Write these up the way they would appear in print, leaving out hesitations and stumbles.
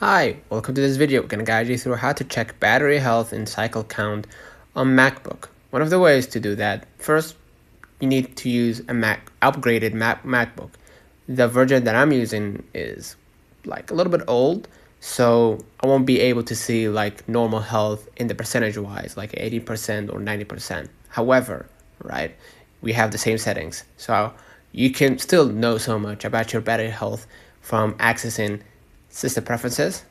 Hi, welcome to this video. We're going to guide you through how to check battery health and cycle count on MacBook. One of the ways to do that, first you need to use a upgraded MacBook. The version that I'm using is like a little bit old, so I won't be able to see like normal health in the percentage wise, like 80% or 90%. However, right, we have the same settings, so you can still know so much about your battery health from accessing system preferences.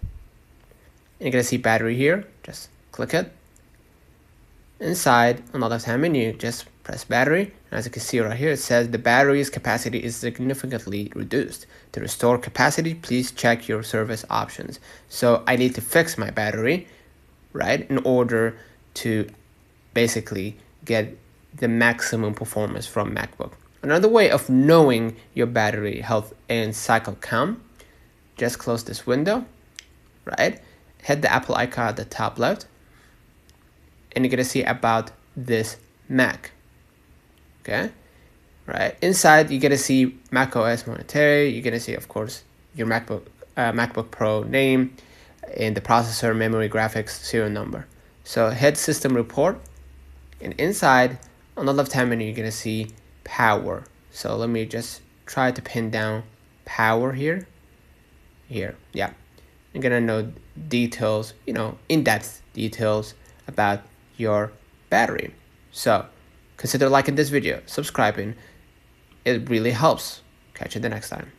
And you're gonna see battery here, just click it. Inside on the left hand menu, just press battery. And as you can see right here, it says the battery's capacity is significantly reduced. To restore capacity, please check your service options. So I need to fix my battery, right, in order to basically get the maximum performance from MacBook. Another way of knowing your battery health and cycle count, just close this window, right? Hit the Apple icon at the top left, and you're gonna see about this Mac. Okay, right inside you're gonna see macOS monetary. You're gonna see, of course, your MacBook Pro name and the processor, memory, graphics, serial number. So hit System Report, and inside on the left hand menu you're gonna see Power. So let me just try to pin down Power here. Yeah, you're gonna know details, in-depth details about your battery. So consider liking this video, subscribing. It really helps. Catch you the next time.